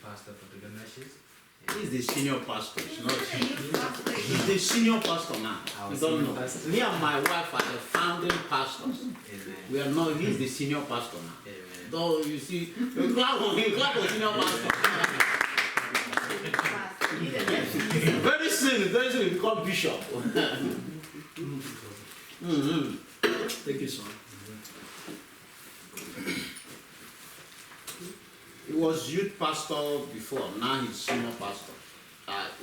pastor for the Ganeshis. He's the senior pastor. He's the senior pastor now. You don't know. Me and my wife are the founding pastors. Amen. We are not. He's the senior pastor now. Amen. Though you see, you clap on him, clap on senior pastor. Very soon he become bishop. Thank you, son. He was youth pastor before, now he's senior pastor,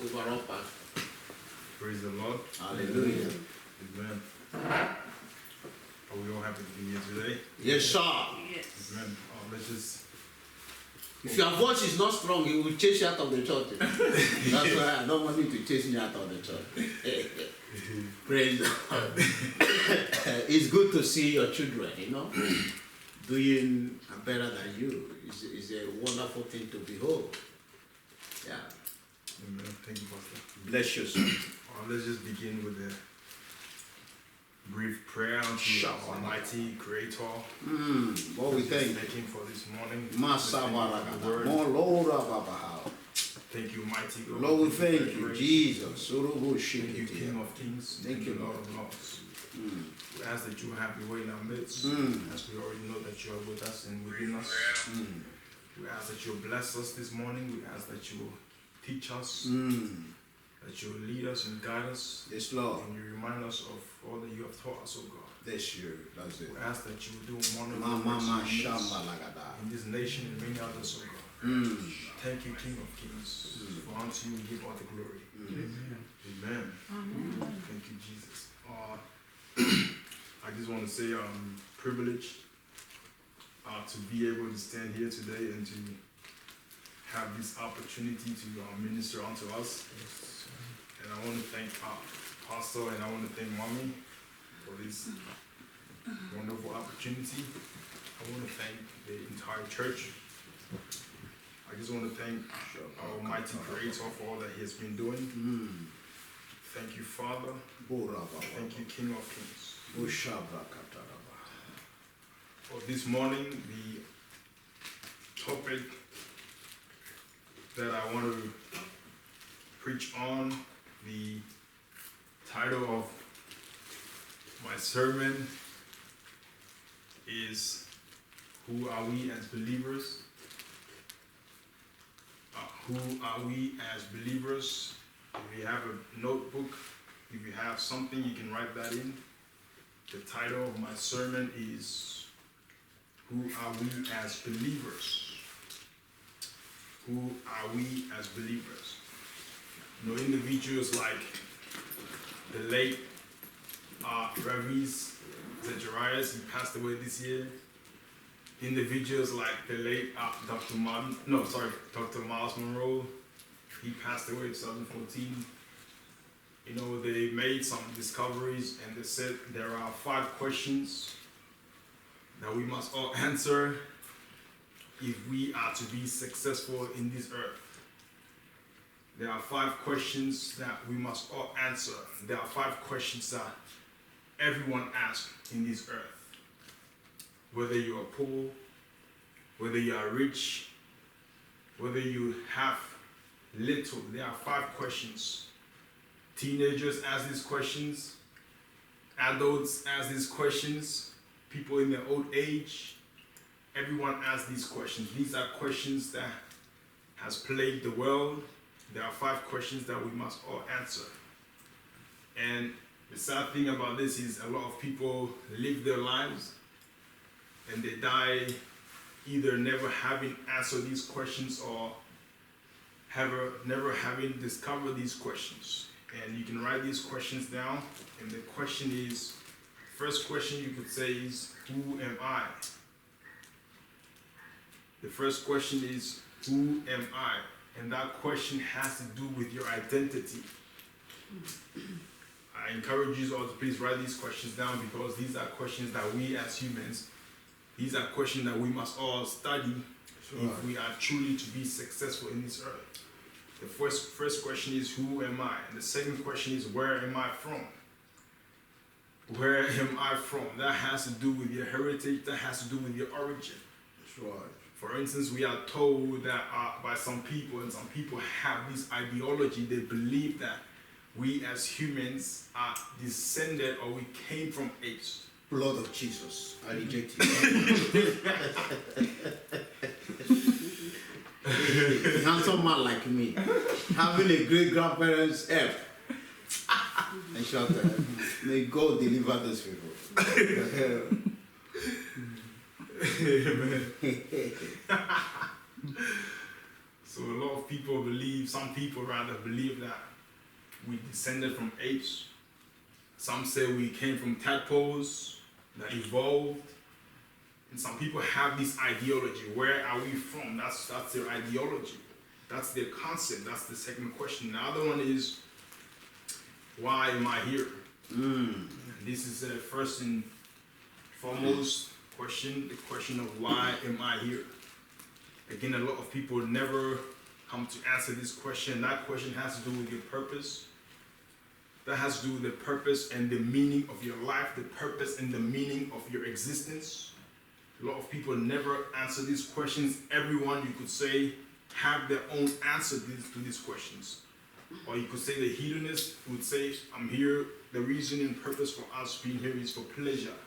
overall pastor. Praise the Lord. Hallelujah. Amen. Are we all happy to be here today? Yes, sir. Amen. Let's just. If your voice is not strong, he will chase you out of the church. That's why I don't want you to chase me out of the church. Praise God. It's good to see your children, doing better than you. It's a wonderful thing to behold. Yeah. Amen. Thank you, Pastor. Bless you, sir. Let's just begin with a brief prayer unto our Almighty Creator. Lord, we thank you. Thank Him for this morning. Thank you, mighty God. Lord, we thank you, Jesus. Thank you, King of Kings. Thank you, Lord of Lords. We ask that you have your way in our midst, as we already know that you are with us and within us. We ask that you bless us this morning. We ask that you will teach us, that you will lead us and guide us. Yes, Lord. And you remind us of all that you have taught us, oh God. That's you. That's it. We ask that you will do wonderful works in this nation and many others, oh God. Thank you, King of Kings, for unto you we give all the glory. Amen. Thank you, Jesus. I just want to say I'm privileged to be able to stand here today and to have this opportunity to minister unto us. And I want to thank Pastor and I want to thank Mommy for this wonderful opportunity. I want to thank the entire church. I just want to thank our Almighty Creator for all that He has been doing. Thank you, Father. Thank you, King of Kings. For this morning, the topic that I want to preach on, the title of my sermon is Who Are We as Believers? Who are we as believers? If you have a notebook, if you have something, you can write that in. The title of my sermon is Who Are We as Believers? Who are we as believers? Individuals like the late Ravis Zacharias, he passed away this year. Individuals like the late Dr. Miles Monroe, he passed away in 2014. They made some discoveries and they said there are 5 questions that we must all answer if we are to be successful in this earth. There are 5 questions that we must all answer. There are 5 questions that everyone asks in this earth. Whether you are poor, whether you are rich, whether you have little, there are 5 questions. Teenagers ask these questions, adults ask these questions, people in their old age, everyone asks these questions. These are questions that has plagued the world. There are 5 questions that we must all answer. And the sad thing about this is a lot of people live their lives and they die either never having answered these questions or never having discovered these questions. And you can write these questions down. And the question is, first question you could say is, who am I? The first question is, who am I? And that question has to do with your identity. I encourage you all to please write these questions down because these are questions that we as humans, these are questions that we must all study if we are truly to be successful in this earth. The first question is, who am I? And the second question is, where am I from? Where am I from? That has to do with your heritage. That has to do with your origin. That's right. For instance, we are told that by some people, and some people have this ideology, they believe that we as humans are descended or we came from apes. Blood of Jesus, I reject it. A handsome man like me, having a great grandparent's help, and shout, may God deliver those people. So a lot of people believe, some people rather believe that we descended from apes. Some say we came from tadpoles that evolved. And some people have this ideology. Where are we from? That's their ideology. That's their concept. That's the second question. The other one is, why am I here? This is the first and foremost question, the question of why am I here? Again, a lot of people never come to answer this question. That question has to do with your purpose. That has to do with the purpose and the meaning of your life, the purpose and the meaning of your existence. A lot of people never answer these questions. Everyone, you could say, have their own answer to these questions. Or you could say the hedonist would say, I'm here, the reason and purpose for us being here is for pleasure.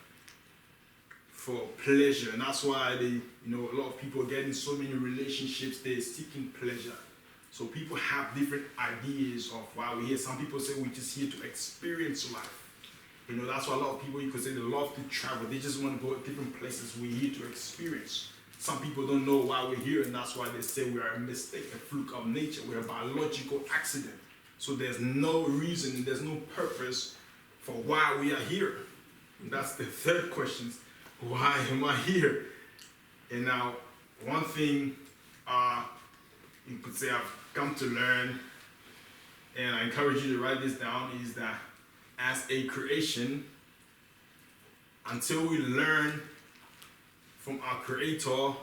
For pleasure. And that's why a lot of people get in so many relationships, they're seeking pleasure. So people have different ideas of why we're here. Some people say we're just here to experience life. That's why a lot of people, you could say, they love to travel. They just want to go to different places. We're here to experience. Some people don't know why we're here, and that's why they say we are a mistake, a fluke of nature. We're a biological accident. So there's no reason, there's no purpose for why we are here. And that's the third question. Why am I here? And now, one thing you could say I've come to learn, and I encourage you to write this down, is that as a creation, until we learn from our Creator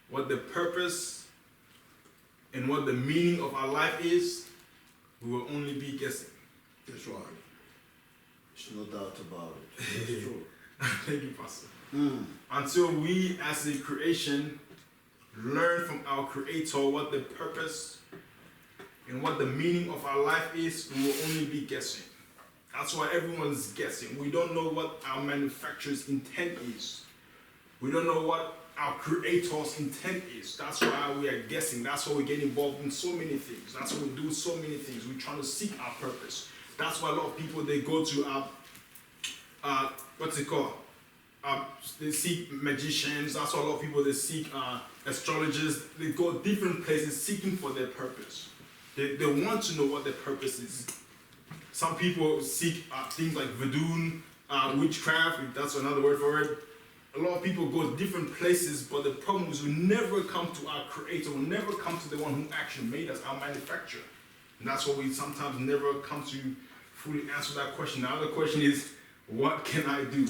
what the purpose and what the meaning of our life is, we will only be guessing. That's right. There's no doubt about it. That's true. Thank you, Pastor. Until we as a creation learn from our Creator what the purpose and what the meaning of our life is, we will only be guessing. That's why everyone's guessing. We don't know what our manufacturer's intent is. We don't know what our Creator's intent is. That's why we are guessing. That's why we get involved in so many things. That's why we do so many things. We're trying to seek our purpose. That's why a lot of people, they go to they seek magicians. That's why a lot of people, they seek astrologers. They go different places seeking for their purpose. They want to know what their purpose is. Some people seek things like voodoo, witchcraft, if that's another word for it. A lot of people go different places, but the problem is we never come to our Creator. We never come to the one who actually made us, our manufacturer. And that's why we sometimes never come to fully answer that question. The other question is, what can I do?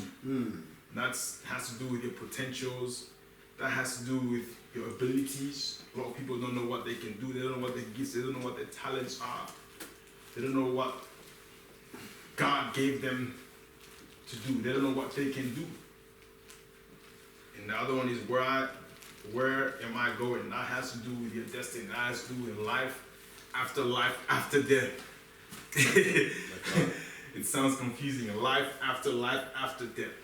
That has to do with your potentials. That has to do with your abilities. A lot of people don't know what they can do. They don't know what their gifts. They don't know what their talents are. They don't know what God gave them to do. They don't know what they can do. And the other one is where am I going? That has to do with your destiny. That has to do with life, after death. It sounds confusing. Life, after death.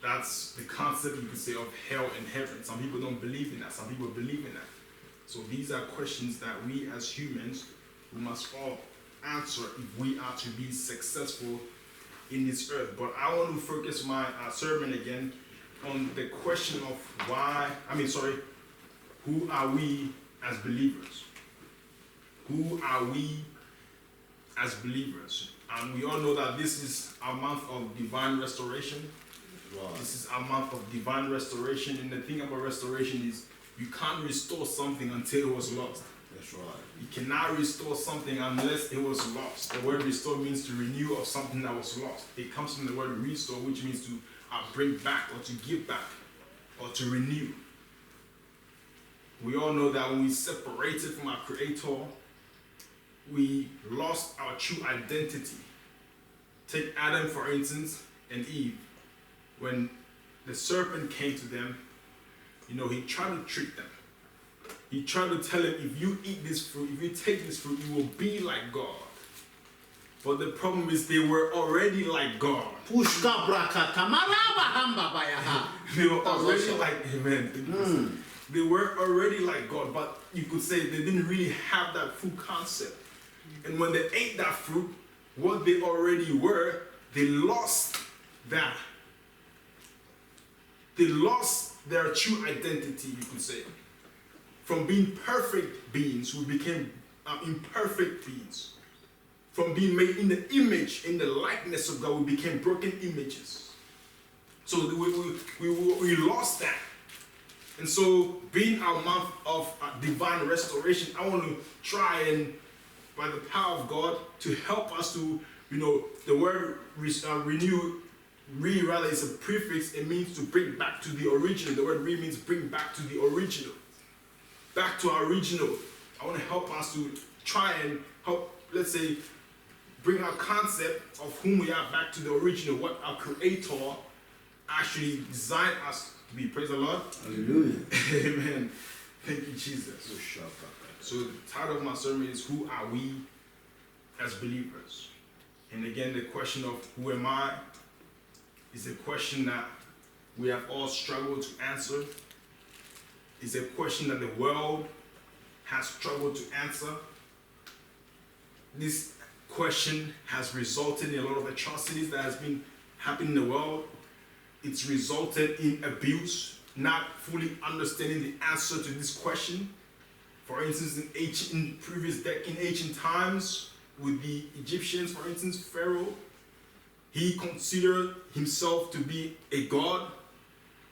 That's the concept, you could say, of hell and heaven. Some people don't believe in that. Some people believe in that. So these are questions that we as humans, we must all answer if we are to be successful in this earth. But I want to focus my sermon again on the question of who are we as believers? Who are we as believers? And we all know that this is our month of divine restoration. Wow. This is our month of divine restoration. And the thing about restoration is you can't restore something until it was lost. That's right. You cannot restore something unless it was lost. The word restore means to renew of something that was lost. It comes from the word restore, which means to bring back or to give back or to renew. We all know that when we separated from our Creator, we lost our true identity. Take Adam, for instance, and Eve. When the serpent came to them, he tried to trick them. He tried to tell them, if you eat this fruit, if you take this fruit, you will be like God. But the problem is they were already like God. They were already like, amen. They were already like God, but you could say they didn't really have that full concept. And when they ate that fruit, what they already were, they lost that. They lost their true identity, you could say. From being perfect beings, we became imperfect beings. From being made in the image, in the likeness of God, we became broken images. So we lost that. And so, being our month of divine restoration, I want to try and, by the power of God, to help us to, the word renew, rather is a prefix. It means to bring back to the original. The word means bring back to the original. Back to our original. I want to help us to try and help, let's say, bring our concept of whom we are back to the original, what our Creator actually designed us to be. Praise the Lord. Hallelujah. Amen. Thank you, Jesus. So the title of my sermon is, who are we as believers? And again, the question of who am I is a question that we have all struggled to answer. It's a question that the world has struggled to answer. This question has resulted in a lot of atrocities that has been happening in the world. It's resulted in abuse, not fully understanding the answer to this question. For instance, in ancient times, with the Egyptians, for instance, Pharaoh, he considered himself to be a god.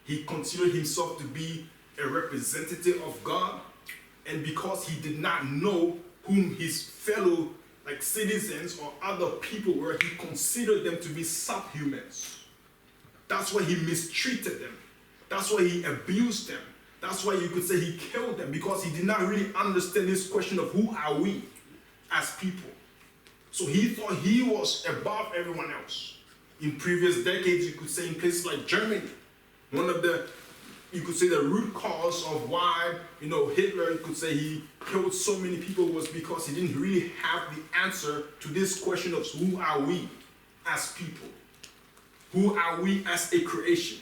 He considered himself to be a representative of God. And because he did not know whom his fellow citizens or other people were, he considered them to be subhumans. That's why he mistreated them. That's why he abused them. That's why you could say he killed them, because he did not really understand this question of who are we as people. So he thought he was above everyone else. In previous decades, you could say in places like Germany, one of the, you could say the root cause of why, Hitler, you could say he killed so many people was because he didn't really have the answer to this question of who are we as people? Who are we as a creation?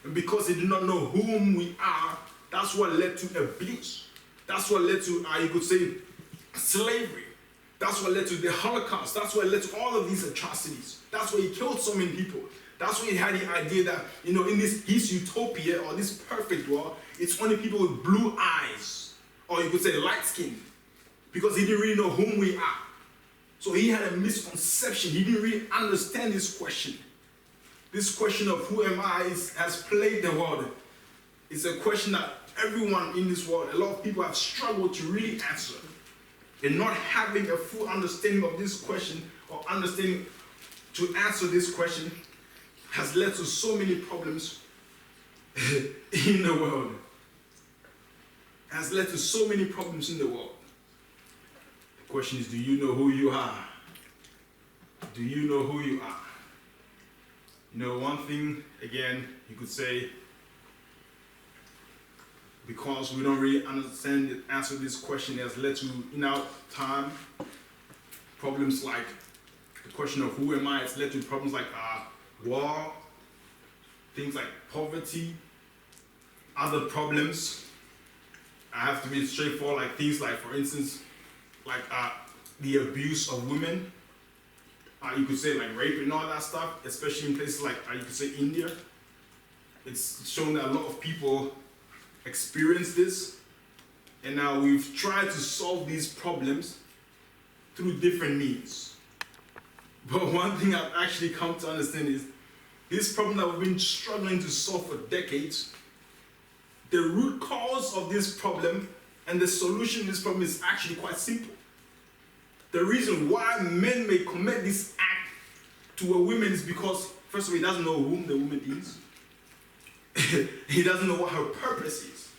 And because he did not know whom we are, that's what led to abuse. That's what led to, you could say, slavery. That's what led to the Holocaust. That's what led to all of these atrocities. That's why he killed so many people. That's why he had the idea that, in his utopia or this perfect world, it's only people with blue eyes, or you could say light skin, because he didn't really know whom we are. So he had a misconception. He didn't really understand this question. This question of who am I has plagued the world. It's a question that everyone in this world, a lot of people have struggled to really answer. And not having a full understanding of this question, or understanding to answer this question, has led to so many problems in the world. Has led to so many problems in the world. The question is, do you know who you are? Do you know who you are? One thing, again, you could say, because we don't really understand the answer to this question, has led to, in our time, problems like the question of who am I. It's led to problems like war, things like poverty, other problems. I have to be straightforward, like things like, for instance, like the abuse of women. You could say like rape and all that stuff, especially in places like, you could say India. It's shown that a lot of people experience this, and now we've tried to solve these problems through different means. But one thing I've actually come to understand is this problem that we've been struggling to solve for decades, the root cause of this problem and the solution to this problem is actually quite simple. The reason why men may commit this act to a woman is because, first of all, he doesn't know whom the woman is. He doesn't know what her purpose is.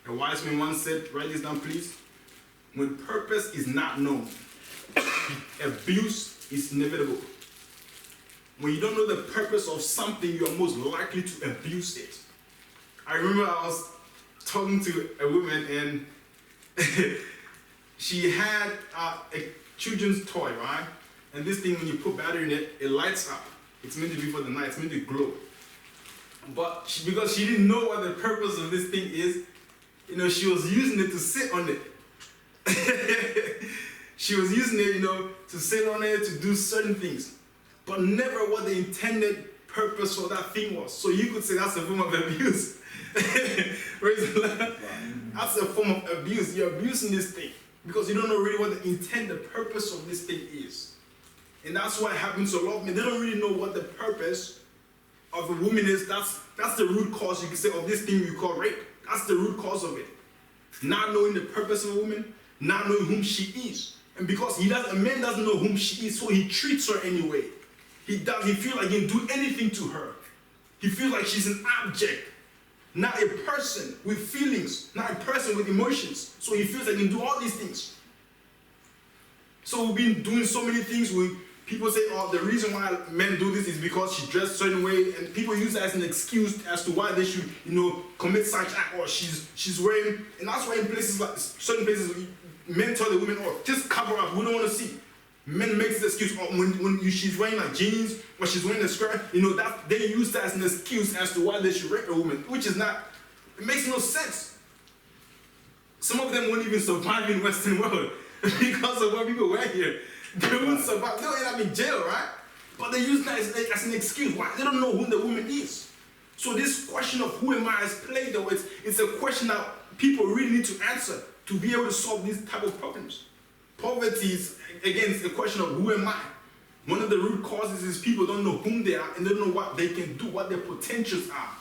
A wise man once said, write this down please, when purpose is not known, abuse is inevitable. When you don't know the purpose of something, you are most likely to abuse it. I remember I was talking to a woman and she had a children's toy, right? And this thing, when you put battery in it, it lights up. It's meant to be for the night, it's meant to glow. But because she didn't know what the purpose of this thing is, you know, she was using it to sit on it. She was using it, you know, to sit on it, to do certain things, but never what the intended purpose for that thing was. So you could say that's a form of abuse. Praise the Lord. That's a form of abuse. You're abusing this thing because you don't know really what the intended purpose of this thing is. And that's why it happens to a lot of men. They don't really know what the purpose of a woman is. That's the root cause, you can say, of this thing we call rape. That's the root cause of it. Not knowing the purpose of a woman, not knowing whom she is. And because a man doesn't know whom she is, so he treats her anyway. He feels like he can do anything to her. He feels like she's an object, not a person with feelings, not a person with emotions. So he feels like he can do all these things. So we've been doing so many things. People say, oh, the reason why men do this is because she dressed a certain way, and people use that as an excuse as to why they should, you know, commit such act, or she's wearing, and that's why in places like certain places, men tell the women, oh, just cover up, we don't want to see. Men make this excuse, oh, when she's wearing like jeans, or she's wearing a skirt, you know, that they use that as an excuse as to why they should rape a woman, which is not, it makes no sense. Some of them won't even survive in Western world because of what people wear here. They won't survive. They'll end up in jail, right? But they use that as an excuse. Why? They don't know who the woman is. So this question of who am I has played though, it's a question that people really need to answer to be able to solve these type of problems. Poverty is, again, it's a question of who am I? One of the root causes is people don't know whom they are and they don't know what they can do, what their potentials are.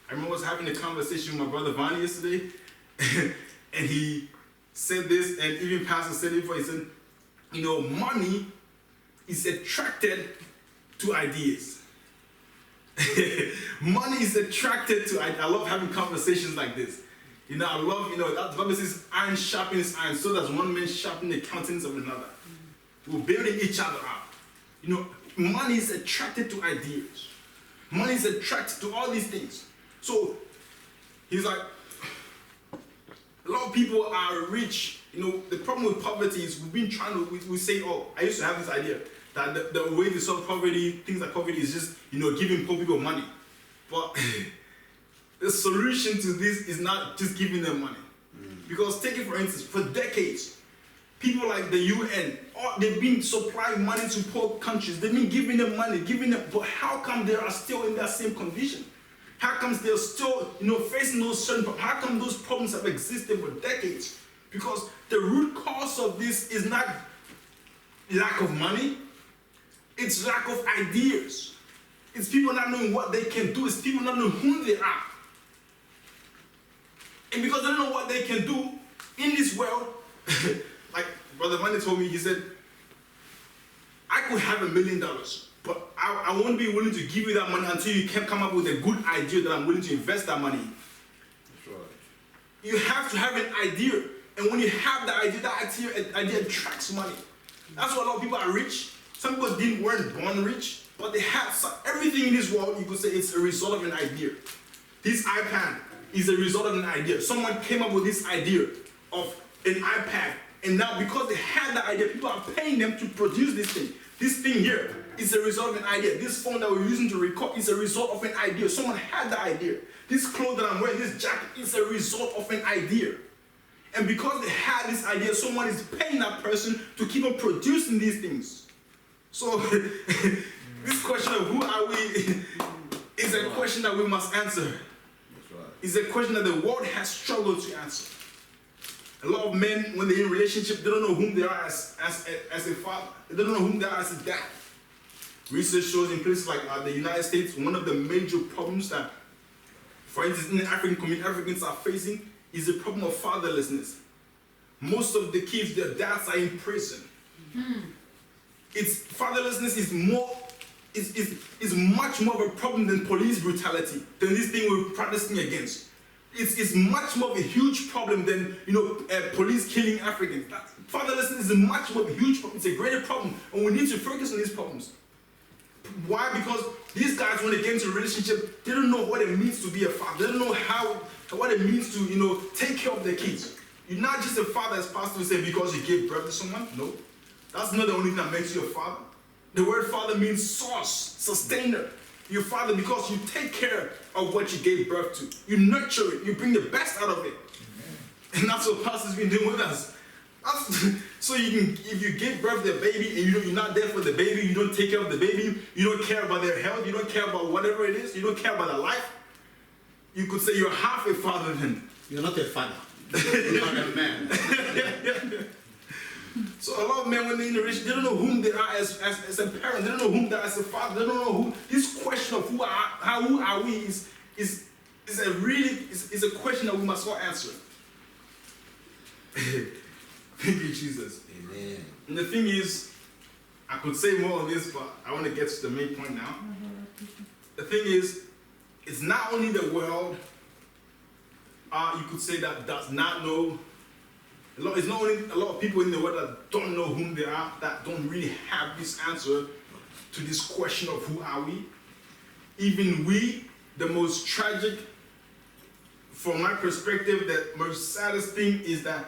I remember I was having a conversation with my brother Vani yesterday, and he said this, and even Pastor said it before, he said, you know, money is attracted to ideas. Money is attracted to ideas. I love having conversations like this. You know, I love, you know, that the Bible says iron sharpens iron, so does one man sharpen the countenance of another. We're building each other up. You know, money is attracted to ideas. Money is attracted to all these things. So, he's like, a lot of people are rich. You know, the problem with poverty is we've been trying to, we say, oh, I used to have this idea that the way to solve poverty, things like poverty is just, you know, giving poor people money. But the solution to this is not just giving them money. Because take it for instance, for decades, people like the UN, they've been supplying money to poor countries. They've been giving them money, but how come they are still in that same condition? How come they're still, you know, facing those certain problems? How come those problems have existed for decades? Because the root cause of this is not lack of money, it's lack of ideas. It's people not knowing what they can do, it's people not knowing who they are. And because they don't know what they can do in this world, like Brother Manny told me, he said, I could have $1 million, but I won't be willing to give you that money until you can come up with a good idea that I'm willing to invest that money in. That's right. You have to have an idea. And when you have the idea, that idea attracts money. That's why a lot of people are rich. Some people weren't born rich, but they have everything in this world, you could say it's a result of an idea. This iPad is a result of an idea. Someone came up with this idea of an iPad, and now because they had the idea, people are paying them to produce this thing. This thing here is a result of an idea. This phone that we're using to record is a result of an idea. Someone had the idea. This clothes that I'm wearing, this jacket, is a result of an idea. And because they had this idea, someone is paying that person to keep on producing these things. So this question of who are we is a question that we must answer. That's right. It's a question that the world has struggled to answer. A lot of men, when they're in a relationship, they don't know whom they are as a father. They don't know whom they are as a dad. Research shows in places like the United States, one of the major problems that, for instance, in the African community, Africans are facing is the problem of fatherlessness. Most of the kids, their dads are in prison. Fatherlessness is much more of a problem than police brutality, than this thing we're protesting against. It's much more of a huge problem than, you know, police killing Africans. Fatherlessness is much more of a huge problem. It's a greater problem, and we need to focus on these problems. Why? Because these guys, when they get into a relationship, they don't know what it means to be a father. They don't know what it means to, take care of their kids. You're not just a father, as Pastor would say, because you gave birth to someone. No. That's not the only thing that makes you a father. The word father means source, sustainer. You're a father because you take care of what you gave birth to. You nurture it. You bring the best out of it. Amen. And that's what Pastor's been doing with us. So if you give birth to a baby and you're not there for the baby, you don't take care of the baby, you don't care about their health, you don't care about whatever it is, you don't care about their life, you could say you're half a father then. You're not a father. You're not a man. So a lot of men, when they're in a relationship, they don't know whom they are as a parent. They don't know whom they are as a father. They don't know who. This question of who are we is a question that we must all answer. Thank you, Jesus. Amen. And the thing is, I could say more on this, but I want to get to the main point now. The thing is, it's not only the world, you could say, that does not know. It's not only a lot of people in the world that don't know whom they are, that don't really have this answer to this question of who are we. Even we, the most tragic, from my perspective, the most saddest thing is that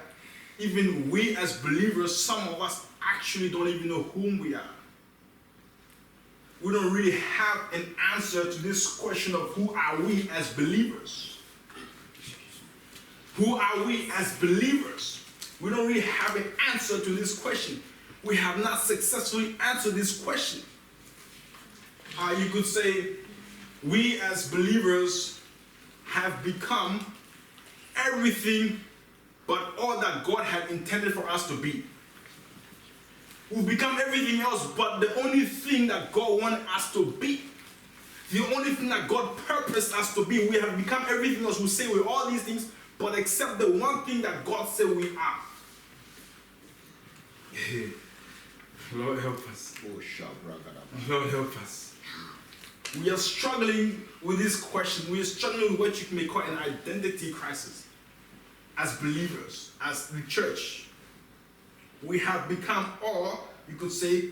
even we as believers, some of us actually don't even know whom we are. We don't really have an answer to this question of who are we as believers. Who are we as believers? We don't really have an answer to this question. We have not successfully answered this question. You could say we as believers have become everything but all that God had intended for us to be. We've become everything else but the only thing that God wanted us to be. The only thing that God purposed us to be. We have become everything else. We say we're all these things, but except the one thing that God said we are. Lord help us. Lord help us. We are struggling with this question. We are struggling with what you may call an identity crisis. As believers, as the church, we have become all, you could say,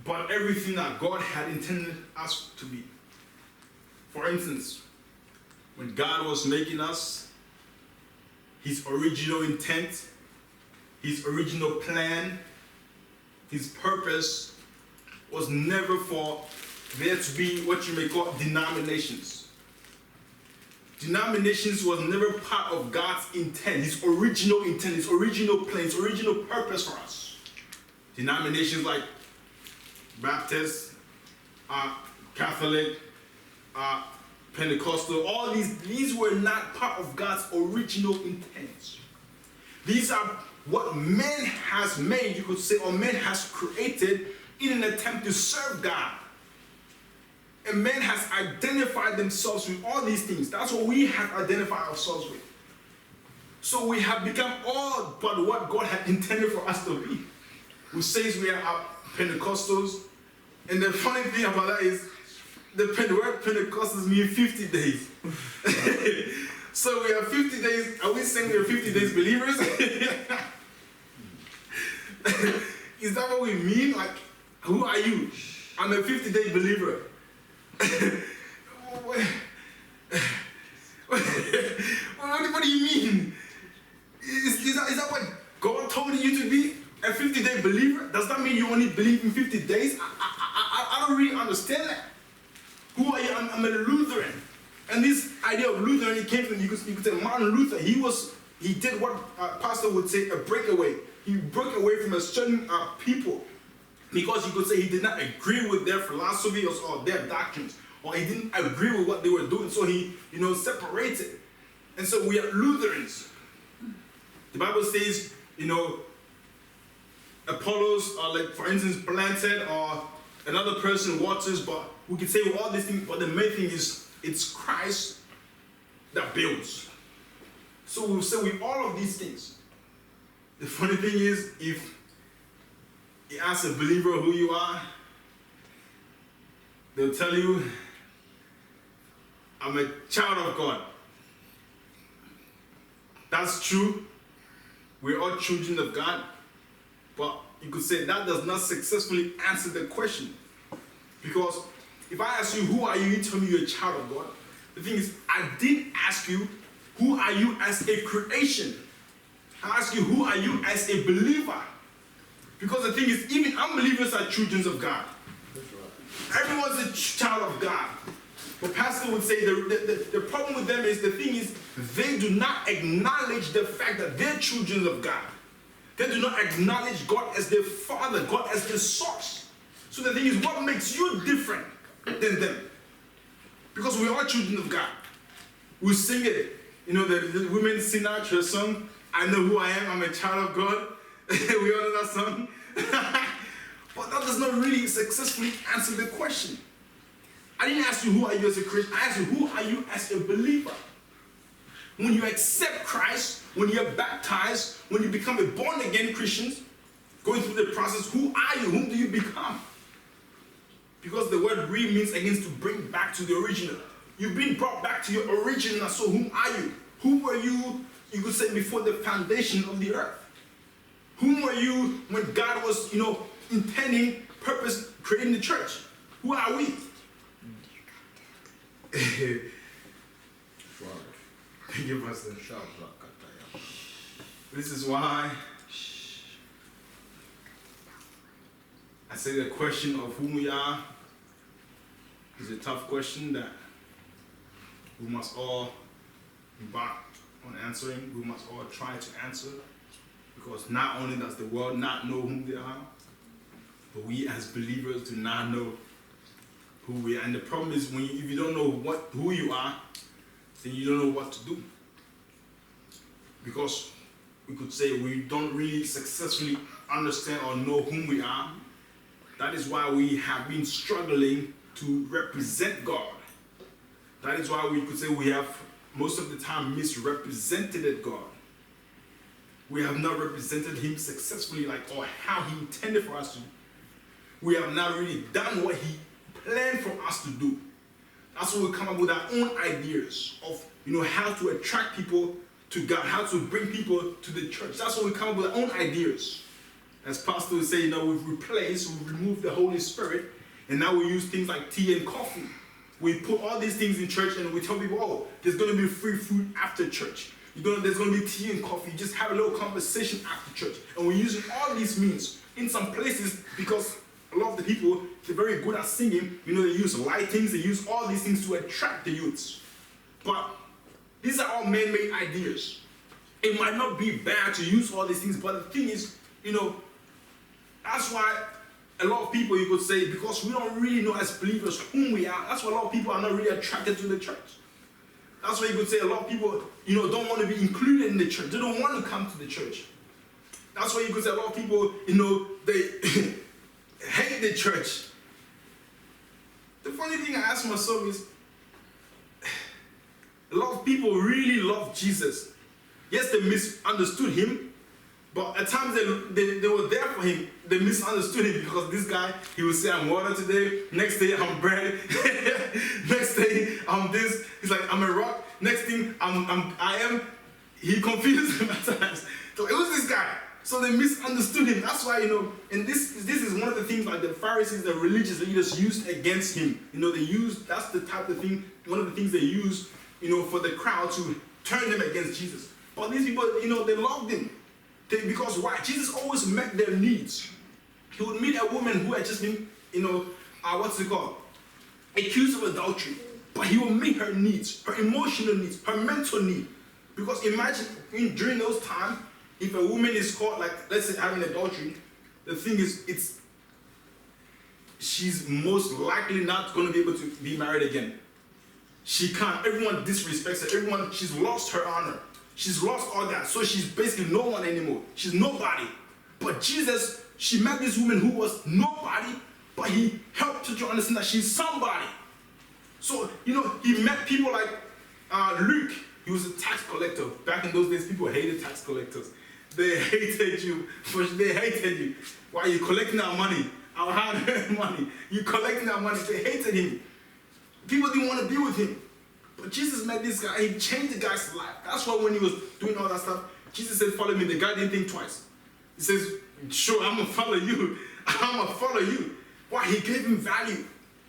but everything that God had intended us to be. For instance, when God was making us, His original intent, His original plan, His purpose was never for there to be what you may call denominations. Denominations was never part of God's intent, His original intent, His original plan, His original purpose for us. Denominations like Baptist, Catholic, Pentecostal, all these were not part of God's original intent. These are what man has made, you could say, or man has created in an attempt to serve God. And man has identified themselves with all these things. That's what we have identified ourselves with. So we have become all but what God had intended for us to be. Who says we are Pentecostals. And the funny thing about that is, the word Pentecostals means 50 days. So we are 50 days, are we saying we are 50 days believers? Is that what we mean? Like, who are you? I'm a 50-day believer. What do you mean? Is that what God told you to be? A 50-day believer? Does that mean you only believe in 50 days? I don't really understand that. Who are you? I'm a Lutheran. And this idea of Lutheran, it came from, you could say, Martin Luther. He did what a pastor would say, a breakaway. He broke away from a certain people. Because you could say he did not agree with their philosophy or their doctrines, or he didn't agree with what they were doing, so he, separated. And so we are Lutherans. The Bible says, Apollos are like, for instance, planted, or another person waters, but we can say all these things, but the main thing is, it's Christ that builds. So we'll say with all of these things. The funny thing is, if you ask a believer who you are, they'll tell you, I'm a child of God. That's true. We're all children of God. But you could say that does not successfully answer the question. Because if I ask you, who are you? You tell me you're a child of God. The thing is, I didn't ask you, who are you as a creation? I ask you, who are you as a believer? Because the thing is, even unbelievers are children of God. Everyone's a child of God. But pastor would say the problem with them is, the thing is, they do not acknowledge the fact that they're children of God. They do not acknowledge God as their father, God as their source. So the thing is, what makes you different than them? Because we are children of God. We sing it. You know, the women sing out her song, I know who I am, I'm a child of God. We all know that song. But that does not really successfully answer the question. I didn't ask you, who are you as a Christian? I asked you, who are you as a believer? When you accept Christ, when you're baptized, when you become a born-again Christian, going through the process, who are you? Whom do you become? Because the word re means again to bring back to the original. You've been brought back to your original, so whom are you? Who were you could say, before the foundation of the earth? Whom were you when God was, intending, purpose, creating the church? Who are we? Thank you, Pastor. This is why I say the question of whom we are is a tough question that we must all embark on answering. We must all try to answer, because not only does the world not know whom they are, but we as believers do not know who we are. And the problem is, if you don't know who you are, then you don't know what to do. Because we could say we don't really successfully understand or know whom we are. That is why we have been struggling to represent God. That is why we could say we have most of the time misrepresented God. We have not represented him successfully, or how he intended for us to. We have not really done what he planned for us to do. That's why we come up with our own ideas of how to attract people to God, how to bring people to the church. That's why we come up with our own ideas. As Pastor would say, we've removed the Holy Spirit, and now we use things like tea and coffee. We put all these things in church, and we tell people, oh, there's going to be free food after church. There's going to be tea and coffee. You just have a little conversation after church. And we're using all these means in some places, because a lot of the people, they're very good at singing. They use lightings, they use all these things to attract the youths. But these are all man-made ideas. It might not be bad to use all these things, but the thing is, that's why a lot of people, you could say, because we don't really know as believers whom we are, that's why a lot of people are not really attracted to the church. That's why you could say a lot of people, don't want to be included in the church. They don't want to come to the church. That's why you could say a lot of people, they hate the church. The funny thing I ask myself is, a lot of people really love Jesus. Yes, they misunderstood him, but at times they were there for him. They misunderstood him, because this guy, he would say, I'm water today. Next day, I'm bread. Next day, I'm this. He's like, I'm a rock. Next thing, I am. He confused them at times. So it was this guy. So they misunderstood him. That's why, and this is one of the things like the Pharisees, the religious leaders used against him. That's the type of thing, one of the things they use, for the crowd to turn them against Jesus. But these people, they loved him. Because why? Jesus always met their needs. He would meet a woman who had just been, accused of adultery. But he would meet her needs, her emotional needs, her mental need. Because imagine, during those times, if a woman is caught, let's say, having adultery, the thing is, she's most likely not going to be able to be married again. She can't. Everyone disrespects her. She's lost her honor. She's lost all that. So she's basically no one anymore. She's nobody. But Jesus, she met this woman who was nobody, but he helped her to understand that she's somebody. So, he met people like Luke. He was a tax collector. Back in those days, people hated tax collectors. They hated you. They hated you. Why are you collecting our money? Our hard-earned money. You collecting our money. They hated him. People didn't want to be with him. But Jesus met this guy. He changed the guy's life. That's why when he was doing all that stuff, Jesus said, follow me. The guy didn't think twice. He says, sure, I'm going to follow you. I'm going to follow you. Why? He gave him value.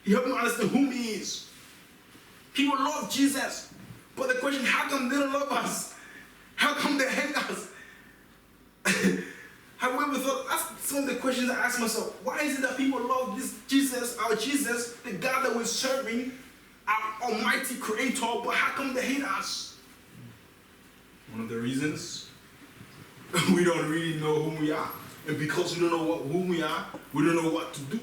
He helped me understand who he is. People love Jesus. But the question, how come they don't love us? How come they hate us? Have we ever thought, that's some of the questions I ask myself. Why is it that people love this Jesus, our Jesus, the God that we're serving, our almighty creator, but how come they hate us? One of the reasons, we don't really know who we are. And because we don't know who we are, we don't know what to do.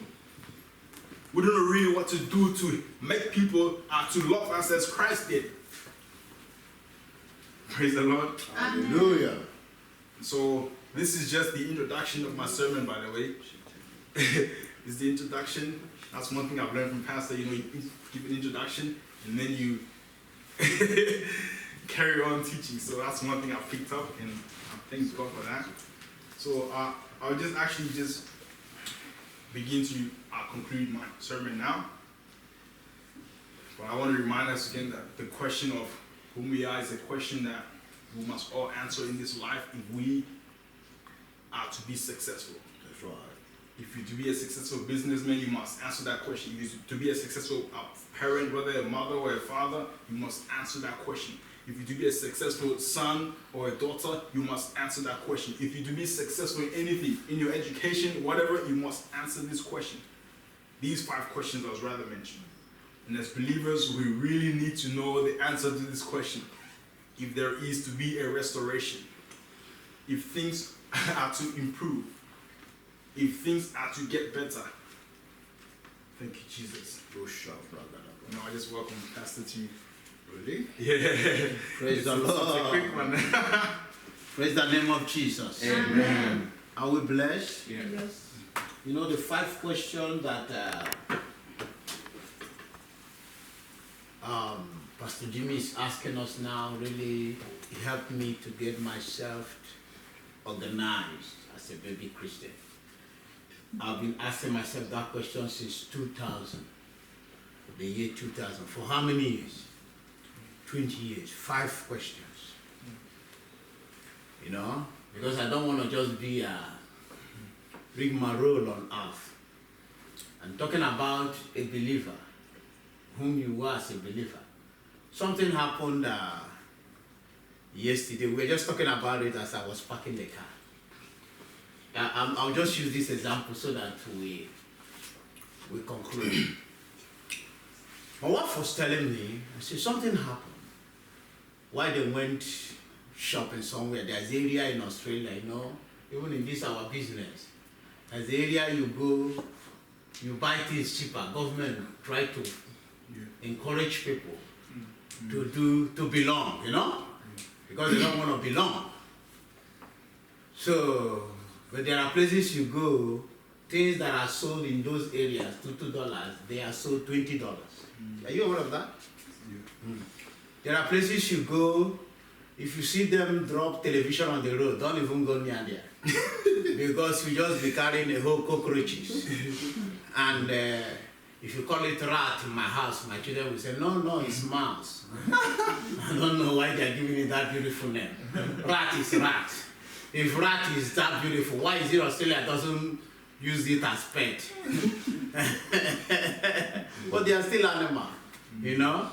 We don't know really what to do to make people to love us as Christ did. Praise the Lord. Hallelujah. So this is just the introduction of my sermon, by the way. It's the introduction. That's one thing I've learned from Pastor. You know, you give an introduction and then you carry on teaching. So that's one thing I picked up, and I thank God for that. So I'll just begin to conclude my sermon now. But I want to remind us again that the question of whom we are is a question that we must all answer in this life if we are to be successful. That's right. If you're to be a successful businessman, you must answer that question. If you're to be a successful parent, whether a mother or a father, you must answer that question. If you're to be a successful son or a daughter, you must answer that question. If you're to be successful in anything, in your education, whatever, you must answer this question. These 5 questions I was rather mentioned. And as believers, we really need to know the answer to this question. If there is to be a restoration, if things are to improve, if things are to get better. Thank you, Jesus. No, I just welcome Pastor to. Really? Yeah. Praise the Lord. It's a quick one. Praise the name of Jesus. Amen. Are we blessed? Yeah. Yes. You know, the 5 questions that Pastor Jimmy is asking us now really helped me to get myself organized as a baby Christian. I've been asking myself that question since 2000, the year 2000. For how many years? 20 years. 5 questions. You know, because I don't want to just be a rigmarole on earth. I'm talking about a believer, whom you were as a believer. Something happened yesterday. We were just talking about it as I was parking the car. I'll just use this example so that we conclude. My wife was telling me, I said, something happened. Why they went shopping somewhere. There's area in Australia, you know, even in this our business. There's area you go, you buy things cheaper. Government try to encourage people to belong, you know, because they don't want to belong. So, but there are places you go, things that are sold in those areas to $2, they are sold $20. Are you aware of that? Yeah. There are places you go, if you see them drop television on the road, don't even go near there. Because we just be carrying a whole cockroaches. And if you call it rat in my house, my children will say, no, it's mouse. I don't know why they're giving it that beautiful name. Rat is rat. If rat is that beautiful, why is it Australia doesn't use it as pet? But they are still animal, you know?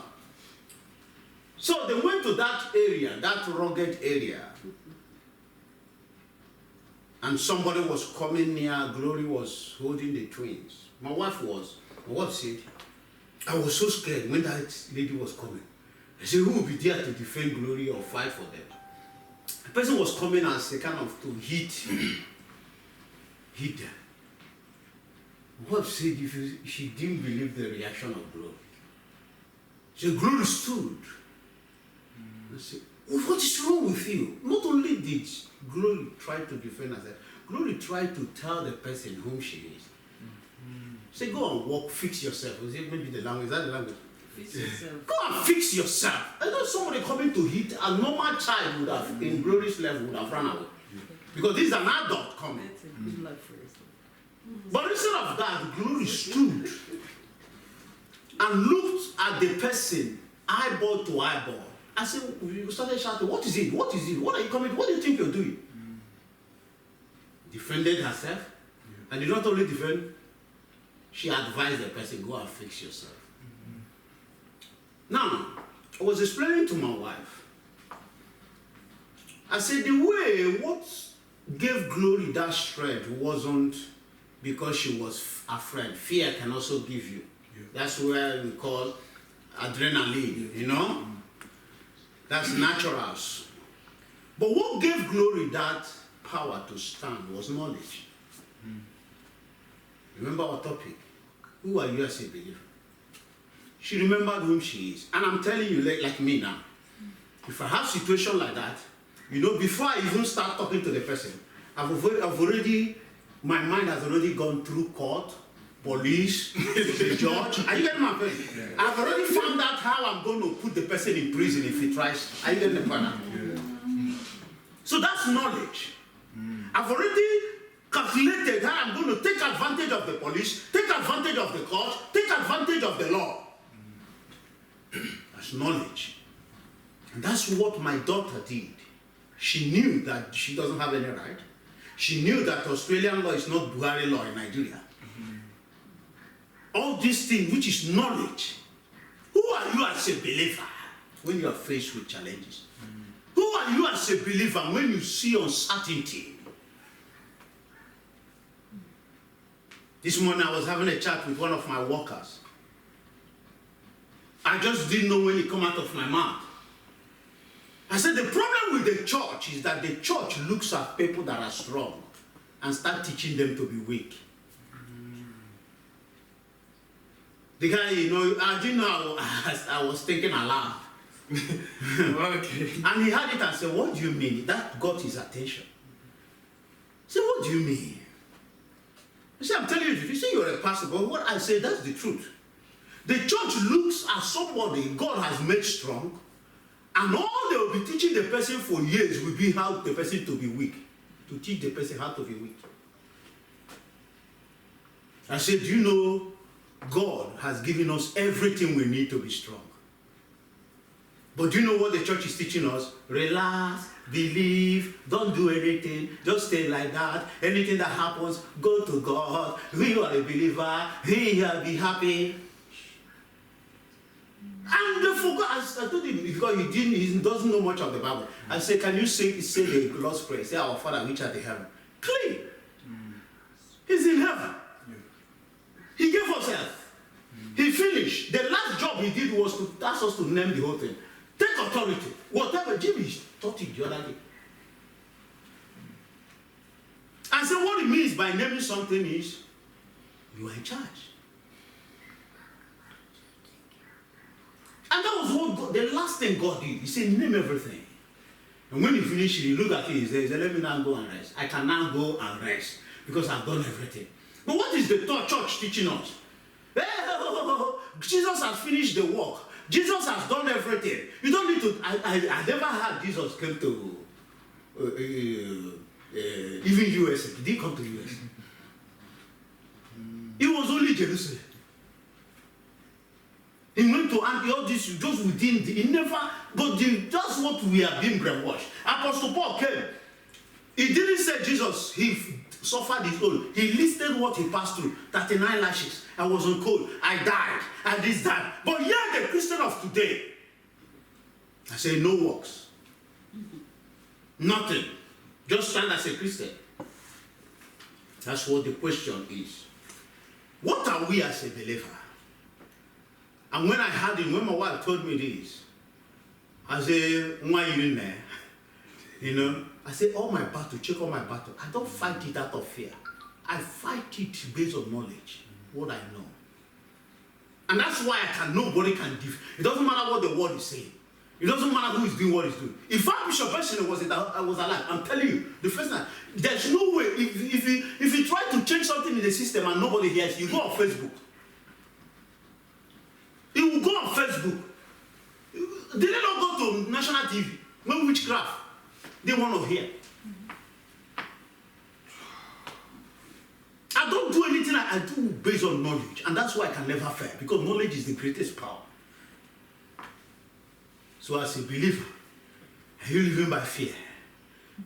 So they went to that area, that rugged area. And somebody was coming near, Glory was holding the twins. My wife said, I was so scared when that lady was coming. I said, who will be there to defend Glory or fight for them? The person was coming as a kind of to hit them. My wife said she didn't believe the reaction of Glory. She said, Glory stood. I said, what is wrong with you? Not only did Glory try to defend herself, Glory tried to tell the person whom she is. Say, go and walk, fix yourself. Was it maybe the language? Is that the language? Fix yourself. Go and fix yourself. I know somebody coming to hit, a normal child would have, in Glory's level, would have run away. Because this is an adult coming. That's a good luck for us. But instead of that, Glory stood and looked at the person, eyeball to eyeball. I said, we started shouting, what is it? What is it? What are you coming? What do you think you're doing? Defended herself. And did not only defend, she advised the person, go and fix yourself. Now, I was explaining to my wife. I said the way what gave Glory that strength wasn't because she was afraid. Fear can also give you. Yeah. That's where we call adrenaline, you know? That's natural. But what gave Glory that power to stand was knowledge. Remember our topic. Who are you as a believer? She remembered whom she is. And I'm telling you, like me now, if I have a situation like that, you know, before I even start talking to the person, I've already, my mind has already gone through court, police, the judge. Are you getting my point? Yeah. I've already found out how I'm going to put the person in prison if he tries. Are you getting the point? Yeah. So that's knowledge. I've already calculated how I'm going to take advantage of the police, take advantage of the court, take advantage of the law. That's knowledge. And that's what my daughter did. She knew that she doesn't have any right. She knew that Australian law is not Buhari law in Nigeria. All these things, which is knowledge. Who are you as a believer when you are faced with challenges? Who are you as a believer when you see uncertainty? This morning I was having a chat with one of my workers. I just didn't know when it come out of my mouth. I said the problem with the church is that the church looks at people that are strong and start teaching them to be weak. The guy, you know, I didn't know I was thinking aloud. Okay. And he had it and said, what do you mean? That got his attention. I said, what do you mean? I said, I'm telling you, you say you're a pastor, but what I say, that's the truth. The church looks at somebody God has made strong, and all they will be teaching the person for years will be how the person to be weak. To teach the person how to be weak. I said, do you know God has given us everything we need to be strong? But do you know what the church is teaching us? Relax, believe, don't do anything, just stay like that. Anything that happens, go to God. You are a believer, be happy. And they forgot. I told him, because he doesn't know much of the Bible. I said, can you say the Lord's Prayer? Say, our Father which art in heaven. Clean. He's in heaven. Yeah. He gave us health. He finished. The last job he did was to ask us to name the whole thing. Take authority. Whatever Jimmy taught it the other day. And so what it means by naming something is, you are in charge. And that was what God, the last thing God did. He said, name everything. And when he finished, he looked at it, he said, let me now go and rest. I can now go and rest because I've done everything. But what is the church teaching us? Jesus has finished the work. Jesus has done everything. You don't need to. I never heard Jesus came to even US. Did he come to US? It was only Jerusalem. He went to Antioch, this just within he never, but that's what we are being brainwashed. Apostle Paul came. He didn't say Jesus, he suffered his own. He listed what he passed through. 39 lashes. I was on cold. I died. And this, that. But yeah, the Christian of today, I say no works. Nothing. Just stand as a Christian. That's what the question is. What are we as a believer? And when I had it, when my wife told me this, I said, why are you in there? You know, I said, all my battle, check all my battle. I don't fight it out of fear. I fight it based on knowledge, what I know. And that's why nobody can give. It doesn't matter what the word is saying. It doesn't matter who is doing what he's doing. If Bishop Beshine was alive, I'm telling you, the first time, there's no way. If you try to change something in the system and nobody hears, you go on Facebook. He will go on Facebook. They did not go to national TV. No witchcraft. They want to hear. I don't do anything I do based on knowledge. And that's why I can never fail. Because knowledge is the greatest power. So as a believer, are you living by fear?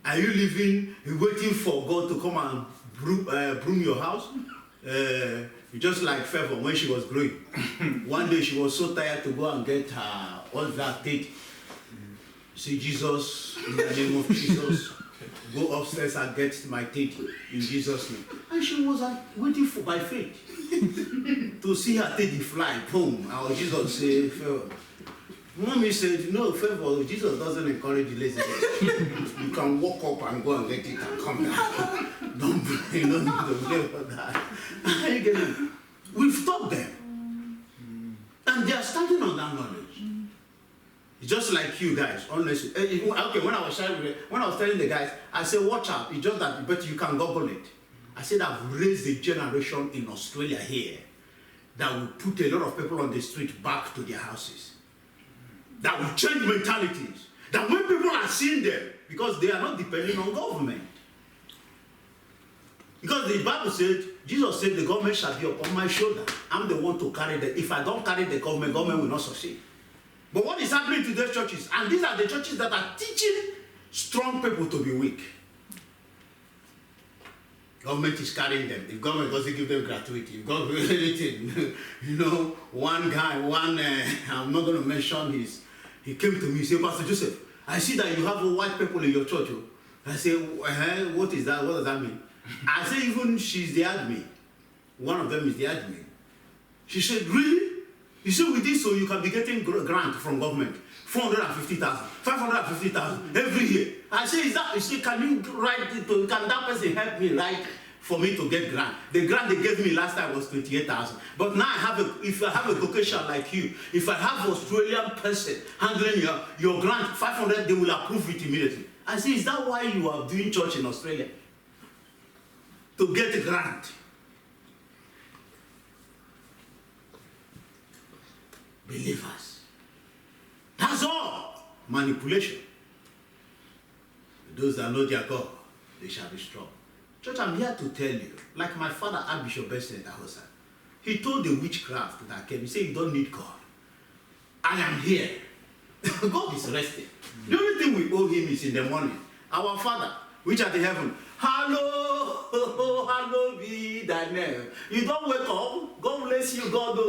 Are you living, waiting for God to come and broom your house? Just like Favor when she was growing. One day she was so tired to go and get her all that teeth. Say, Jesus, in the name of Jesus, go upstairs and get my teeth in Jesus' name. And she was waiting for by faith to see her teeth fly. Boom. Our Jesus said, Favor. Mommy said, no, Favor, Jesus doesn't encourage laziness. You can walk up and go and get it and come down. Don't need to worry about that. We've taught them. And they are starting on that knowledge. It's just like you guys, honestly. Okay, when I was telling the guys, I said, watch out. It's just that, but you can Google it. I said, I've raised a generation in Australia here that will put a lot of people on the street back to their houses. That will change mentalities. That when people are seeing them, because they are not depending on government. Because the Bible said, Jesus said, the government shall be upon my shoulder. I'm the one to carry the. If I don't carry the government will not succeed. But what is happening to those churches? And these are the churches that are teaching strong people to be weak. Government is carrying them. If government doesn't give them gratuity, if government anything, one guy, I'm not going to mention his. He came to me, he said, Pastor Joseph, I see that you have white people in your church. I say, what is that? What does that mean? I say, even she's the admin. One of them is the admin. She said, really? You say, with this, so you can be getting grant from government. 450,000, 550,000 every year. I say, is that? You say, can you write it? Can that person help me write for me to get grant? The grant they gave me last time was 28,000. But now if I have a vocation like you, if I have an Australian person handling your grant, 500, they will approve it immediately. I say, is that why you are doing church in Australia? To get a grant. Believers. That's all. Manipulation. Those that know their God, they shall be strong. Church, I'm here to tell you, like my father, Archbishop Benson Dahosa, he told the witchcraft that came, he said, you don't need God. I am here. God is resting. The only thing we owe him is in the morning. Our Father, which art in heaven, hallowed be thy name. You don't wake up, God bless you, God.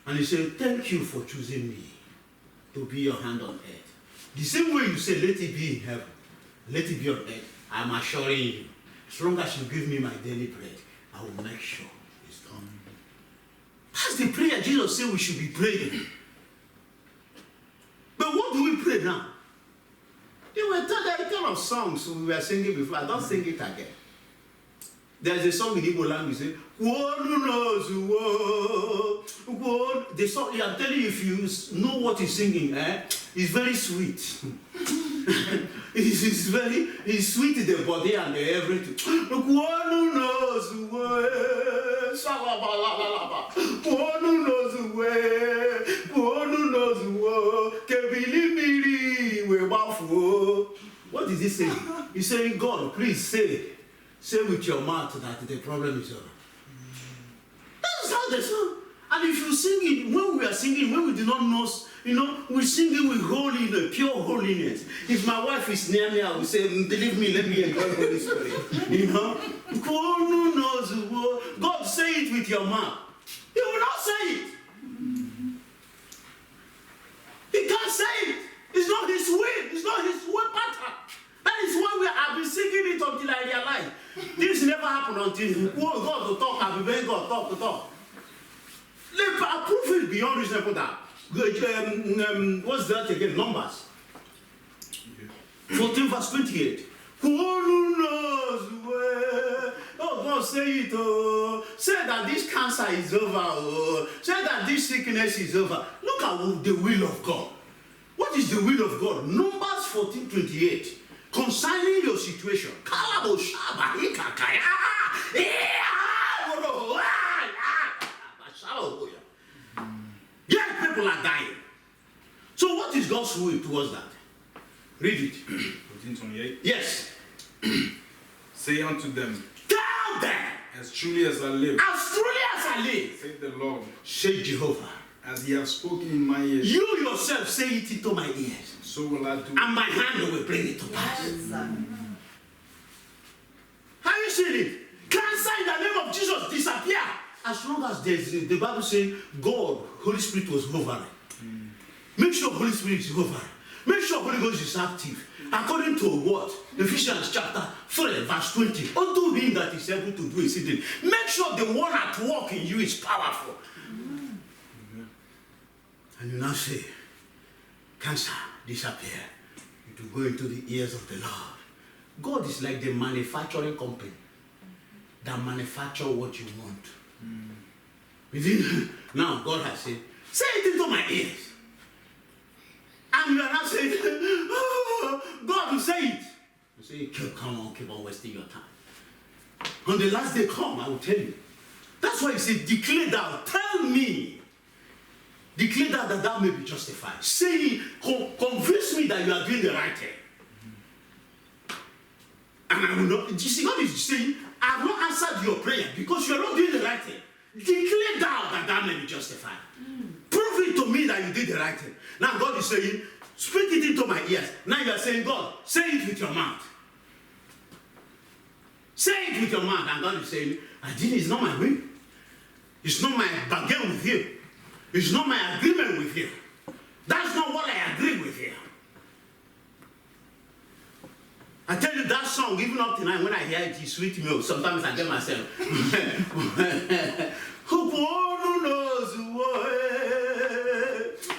And he said, thank you for choosing me to be your hand on earth. The same way you say, let it be in heaven, let it be on earth. I'm assuring you, as long as you give me my daily bread, I will make sure it's done. That's the prayer Jesus said we should be praying. But what do we pray now? There were the kind of songs we were singing before. I don't sing it again. There's a song in Igbo language saying, the song, I'm telling you, if you know what he's singing, it's very sweet. It's sweet in the body and the everything. What is he saying? He's saying, God, please say with your mouth that the problem is over. That's how the song. And if you sing it, when we are singing, when we do not know, we sing it with holiness, pure holiness. If my wife is near me, I will say, believe me, let me enjoy Holy Spirit. God, say it with your mouth. He will not say it. He can't say it. It's not his way. It's not his way pattern. That is why I've been singing it until I realize this never happened until God to talk. I've been begging God to talk. Let approve it beyond reasonable doubt. What's that again? Numbers 14 verse 28. Who knows where? Oh, God, say it. Oh, say that this cancer is over. Oh, say that this sickness is over. Look at the will of God. What is the will of God? Numbers 14:28. Concerning your situation. Yeah, people are dying. So what is God's will towards that? Read it. 14:28. Yes. Say unto them, tell them, as truly as I live, said the Lord, said Jehovah, as he has spoken in my ears, you yourself say it into my ears, so will I do, and my hand will bring it to pass. How you see it? Cancer Cancer in the name of Jesus disappear. As long as there's the Bible says God, Holy Spirit was hovering. Make sure Holy Spirit is hovering. Make sure Holy Ghost is active. According to what? Ephesians chapter 3, verse 20. Unto him that is able to do exceeding. Make sure the one at work in you is powerful. And you now say, cancer disappear. It will go into the ears of the Lord. God is like the manufacturing company that manufacture what you want. Now God has said, say it into my ears. And you are not saying, oh, God will say it. You say, keep on wasting your time. On the last day come, I will tell you. That's why he said, declare thou, tell me. Declare that thou may be justified. Say, convince me that you are doing the right thing. And I will not. You see, God is saying, I have not answered your prayer because you are not doing the right thing. Declare thou that thou may be justified. Prove it to me that you did the right thing. Now God is saying, speak it into my ears. Now you are saying, God, say it with your mouth. Say it with your mouth. And God is saying, I did it. It's not my will. It's not my bargain with you. It's not my agreement with you. That's not what I agree with you. I tell you that song, even up tonight, when I hear it, it's sweet milk. Sometimes I get myself. Hope one who knows the way.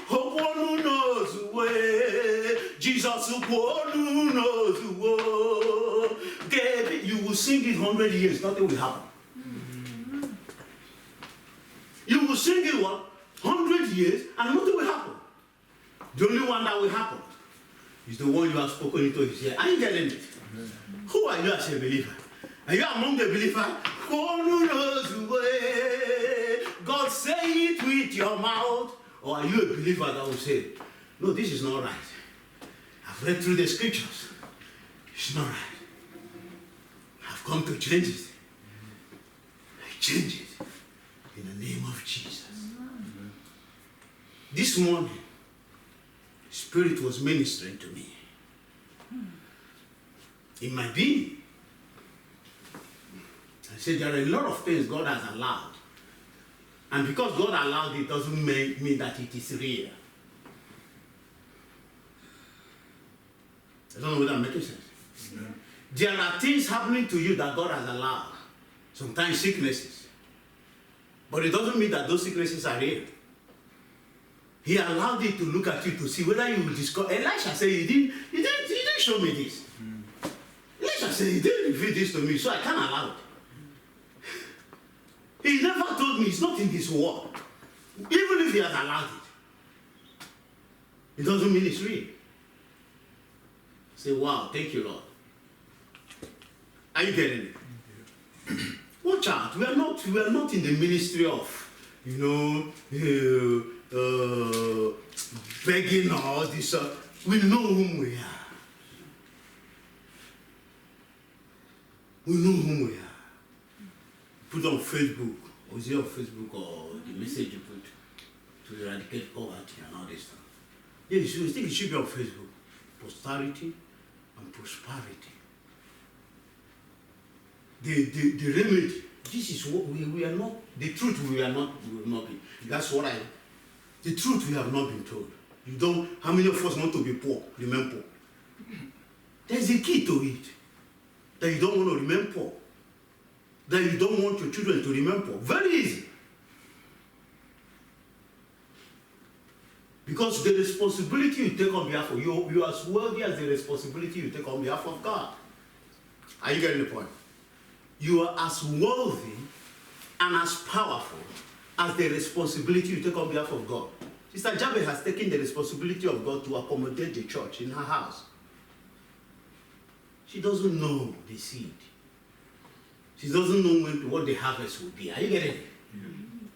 Hope one who knows the way. Jesus, hope one who knows the way. You will sing it 100 years, nothing will happen. You will sing it what? 100 years and nothing will happen. The only one that will happen is the one you have spoken into his ear. Are you getting it? Who are you as a believer? Are you among the believers? One who knows the way. God, say it with your mouth. Or are you a believer that will say, no, this is not right. I've read through the scriptures. It's not right. I've come to change it. I change it in the name of Jesus. This morning, Spirit was ministering to me. In my being. I said there are a lot of things God has allowed. And because God allowed it doesn't mean that it is real. I don't know whether I'm making sense. Yeah. There are things happening to you that God has allowed. Sometimes sicknesses. But it doesn't mean that those sicknesses are real. He allowed it to look at you to see whether you will discover. Elisha said, he didn't show me this. Elisha said, he didn't reveal this to me, so I can't allow it. He never told me, it's not in his word. Even if he has allowed it, it doesn't mean it's real. Say, wow, thank you, Lord. Are you getting it? Watch out. We are not in the ministry of, begging or all this. We know whom we are. We know whom we are. Put on Facebook, or is it on Facebook, or the message you put to eradicate poverty and all this stuff. Yeah, you think it should be on Facebook. Posterity and prosperity. The remedy. This is what we are not. The truth we will not be. That's what the truth we have not been told. You don't. How many of us want to be poor? Remain poor. There's a key to it. That you don't want to remain poor. That you don't want your children to remain poor. Very easy. Because the responsibility you take on behalf of you are as wealthy as the responsibility you take on behalf of God. Are you getting the point? You are as wealthy and as powerful as the responsibility you take on behalf of God. Sister Jabez has taken the responsibility of God to accommodate the church in her house. She doesn't know the seed. She doesn't know what the harvest will be. Are you getting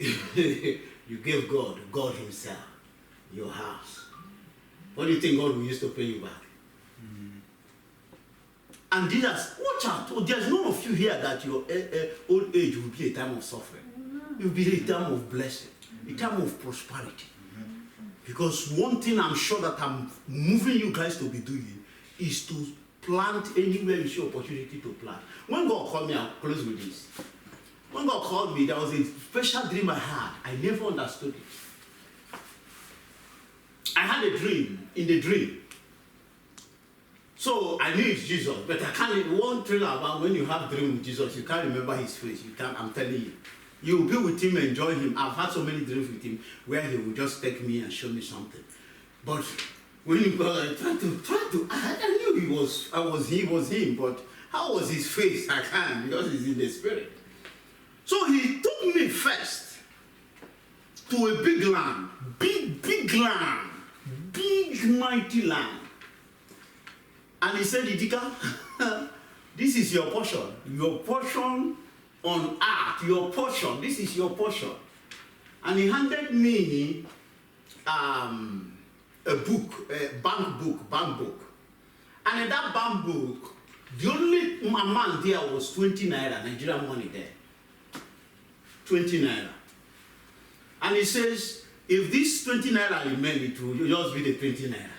it? You gave God himself, your house. What do you think God will use to pay you back? And Jesus, watch out. Oh, there's none of you here that your old age will be a time of suffering. It will be a time of blessing, a time of prosperity. Because one thing I'm sure that I'm moving you guys to be doing is to plant anywhere you see opportunity to plant. When God called me, I'll close with this. When God called me, there was a special dream I had. I never understood it. I had a dream, in the dream. So I knew it's Jesus, but I can't. One thing about when you have dream with Jesus, you can't remember his face. You can't. I'm telling you, you will be with him, enjoy him. I've had so many dreams with him where he will just take me and show me something. But when you try to, I knew he was him, but how was his face? I can't, because he's in the spirit. So he took me first to a big land, big land, big mighty land. And he said, Idika, this is your portion on earth, your portion, this is your portion. And he handed me a book, a bank book. And in that bank book, the only amount there was 20 naira, Nigerian money there. 20 naira. And he says, if this 20 naira remain, it will just be the 20 naira.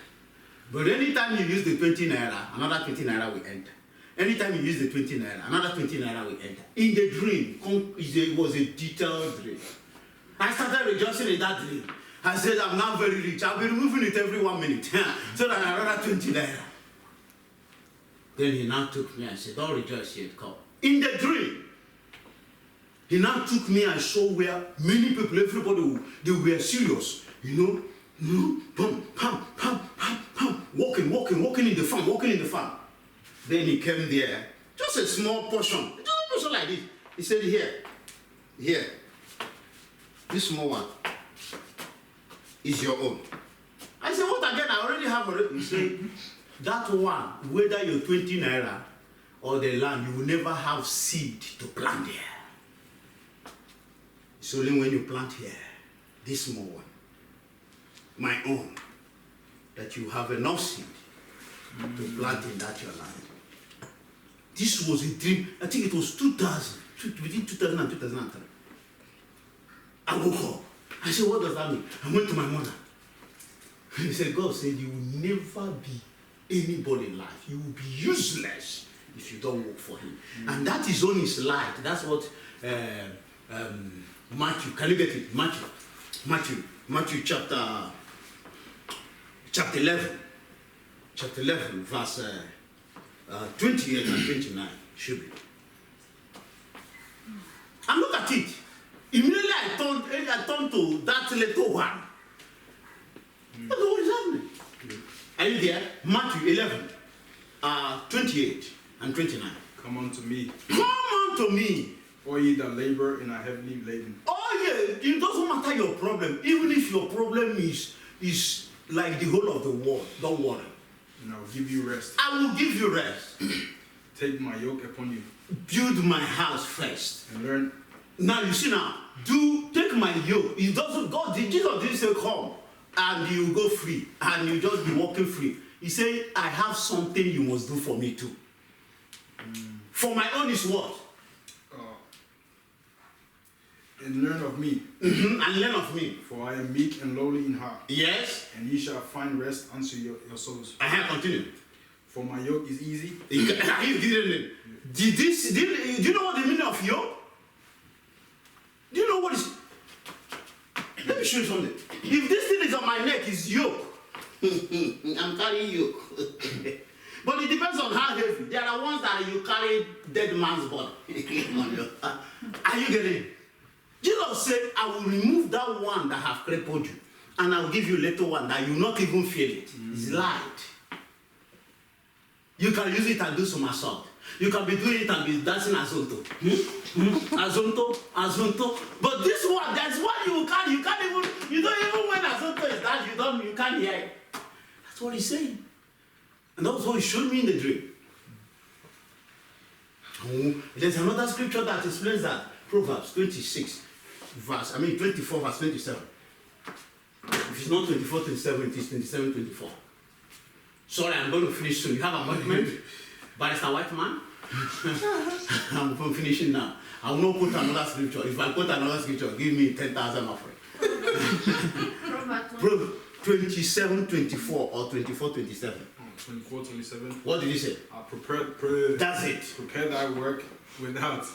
But anytime you use the 20 naira, another 20 naira will enter. Anytime you use the 20 naira, another 20 naira will enter. In the dream, it was a detailed dream. I started rejoicing in that dream. I said, I'm now very rich. I'll be removing it every 1 minute. So that another 20 naira. Then he now took me and said, don't rejoice yet, come. In the dream, he now took me and saw where many people, everybody, they were serious. You know, pam, walking in the farm, Then he came there, just a small portion, just a portion like this. He said, here, this small one is your own. I said, what again? I already have it. He said, that one, whether you're 20 naira or the land, you will never have seed to plant there. It's only when you plant here, this small one, my own, that you have enough seed to plant in that your land. This was a dream. I think it was 2000, between 2000 and 2003. I woke up. I said, what does that mean? I went to my mother. He said, God said, you will never be anybody in life. You will be useless if you don't work for him. And that is on his light. That's what Matthew, can you get it? Matthew chapter 11, verse 28 and 29 should be. And look at it. Immediately I turned to that little one. What is happening? Are you there? Matthew 11, 28 and 29. Come unto me. Come unto me. All ye that labor and are heavily laden. Oh yeah, it doesn't matter your problem. Even if your problem is like the whole of the world, don't worry. And I will give you rest. I will give you rest. Take my yoke upon you. Build my house first. And learn. Now you see now, take my yoke. It doesn't, Jesus didn't say come and you go free and you just be walking free. He said, I have something you must do for me too. For my own is what? And learn of me. And learn of me. For I am meek and lowly in heart. Yes. And ye shall find rest unto your souls. I have continued. For my yoke is easy. Do you know what the meaning of yoke? Do you know what is? Let me show you something. If this thing is on my neck, it's yoke. I'm carrying yoke. But it depends on how heavy. There are ones that you carry dead man's body. Are you getting it? Jesus said, I will remove that one that have crippled you, and I will give you a little one that you will not even feel it. It's light. You can use it and do some assault. You can be doing it and be dancing azonto. Azonto. But this one, that's what you can't even, when azonto is that, you can't hear it. That's what he's saying. And that's what he showed me in the dream. There's another scripture that explains that. Proverbs 24 verse 27. If it's not 24, 27, it is 27, 24. Sorry, I'm going to finish soon. You have an appointment? Barrister White Man? I'm finishing now. I will not put another scripture. If I put another scripture, give me 10,000 offering. Proverbs 27, 24 or 24, 27. 24, 27. What did he say? That's it. Prepare thy work without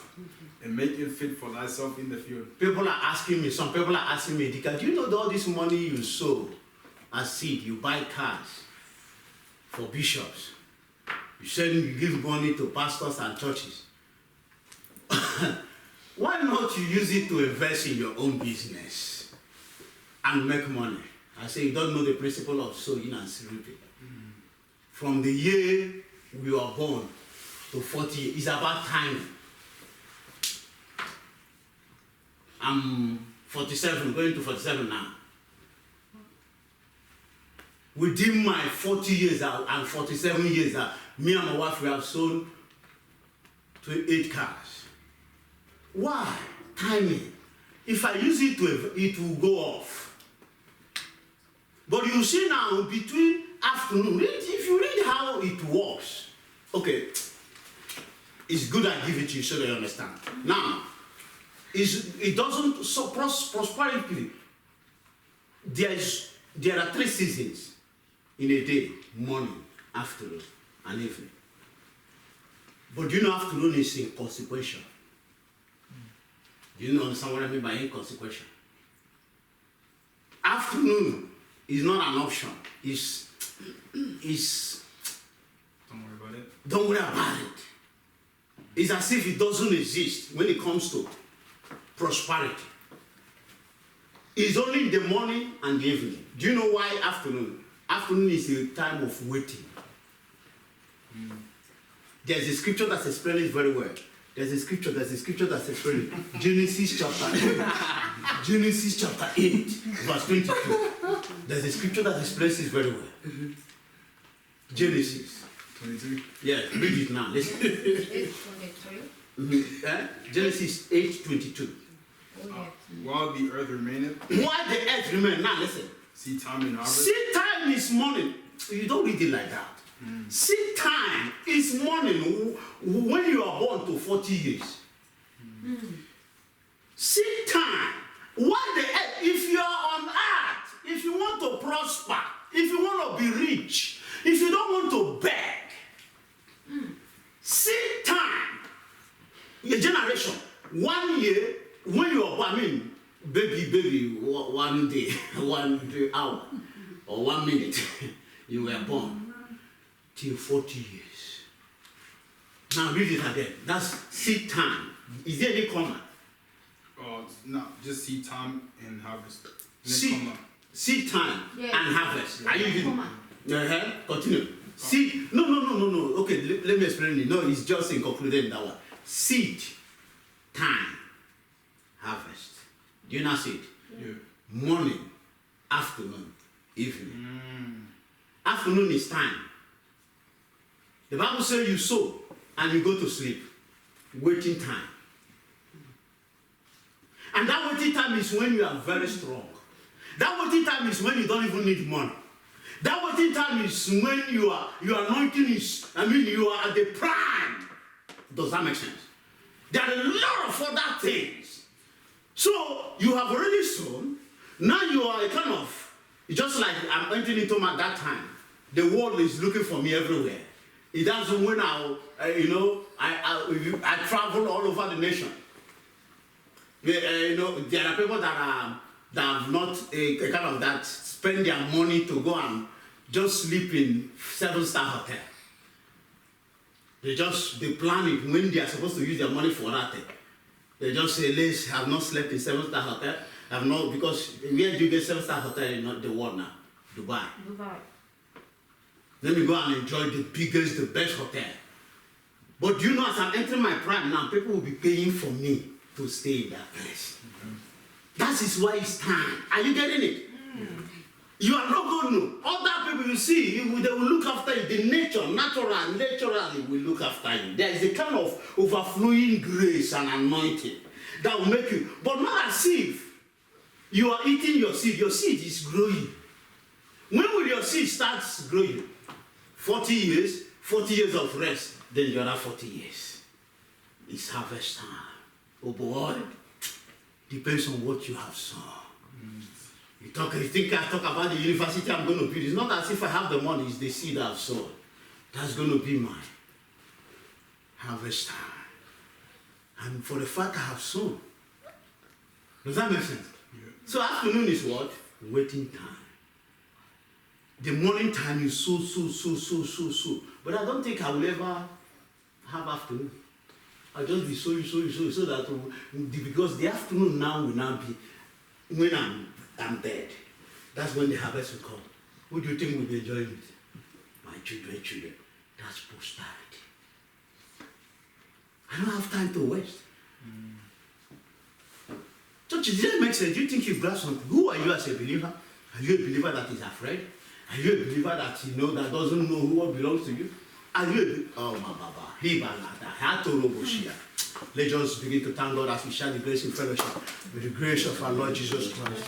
and make it fit for thyself in the field. People are asking me, some people are asking me, Dika, do you know that all this money you sow as seed, you buy cars for bishops, you give money to pastors and churches. Why not you use it to invest in your own business and make money? I say you don't know the principle of sowing and reaping. From the year we were born to 40 years, it's about timing. I'm 47, going to 47 now. Within my 40 years and 47 years, me and my wife, we have sold 8 cars. Why? Timing. If I use it, it will go off. But you see now, between afternoon, if you read how it works, okay, it's good I give it to you so that you understand. Now, it doesn't, so prosperity, there are 3 seasons in a day: morning, afternoon, and evening. But do you know afternoon is inconsequential? Do you understand what I mean by inconsequential? Afternoon is not an option. It's Don't worry about it. don't worry about it. It's as if it doesn't exist when it comes to prosperity. It's only in the morning and the evening. Do you know why afternoon? Afternoon is a time of waiting. There's a scripture that explains it very well. There's a scripture that's explaining it. Genesis chapter 8, verse 22. There's a scripture that explains it very well. Genesis 22. Yeah, read it now. Listen. 8:23. Genesis 8:22. Oh, yeah. While the earth remaineth, Why the earth remains? Now listen. seed time and harvest. Seed time is morning. You don't read it like that. Seed time is morning when you are born to 40 years. Seed time. Why the earth? If you are on earth, if you want to prosper, if you want to be rich, if you don't want to beg, seed time. Your generation, 1 year when you are born, I mean, baby, 1 day, 1 hour, or 1 minute, you were born. Till 40 years. Now read it again. That's seed time. Is there any comma? No, just seed time and harvest. Seed time Yeah. and harvest. Are you using? Comma. Continue. Seed. No. Okay, let me explain it. No, it's just included in that one. Seed time, harvest. Do you not see it? Yeah. Morning, afternoon, evening. Afternoon is time. The Bible says you sow and you go to sleep. Waiting time. And that waiting time is when you are very strong. That waiting time is when you don't even need money. That waiting time is when your anointing is, you are at the prime. Does that make sense? There are a lot of other things. So you have already sown. Now you are a kind of, just like I'm entering into that time. The world is looking for me everywhere. It doesn't when I travel all over the nation. There are people that have not a kind of that spend their money to go and just sleep in 7-star hotel. They plan it when they are supposed to use their money for that thing. They just say, "Let's have not slept in 7-star hotel." Have not, because where do you get 7-star hotel in the world now? Dubai. Let me go and enjoy the biggest, the best hotel. But do you know, as I'm entering my prime now, people will be paying for me to stay in that place. That is why it's time. Are you getting it? You are not going to. Other people you see, they will look after you. The nature, naturally will look after you. There is a kind of overflowing grace and anointing that will make you. But not as if you are eating your seed. Your seed is growing. When will your seed start growing? 40 years of rest, then the other 40 years. It's harvest time. Oh boy, depends on what you have sown. You think I talk about the university I'm going to build? It's not as if I have the money, it's the seed I've sown. That's going to be my harvest time. And for the fact I have sown. Does that make sense? Yeah. So afternoon is what? Waiting time. The morning time you sow. But I don't think I will ever have afternoon. I'll just be sowing so that because the afternoon now will now be when I'm dead. That's when the harvest will come. Who do you think will be enjoying it? My children. That's posterity. I don't have time to waste. Church, does that make sense? Do you think you've got something? Who are you as a believer? Are you a believer that is afraid? Are you a believer that that doesn't know what belongs to you? Are you a oh my Baba? Let's just begin to thank God as we share the grace in fellowship with the grace of our Lord Jesus Christ.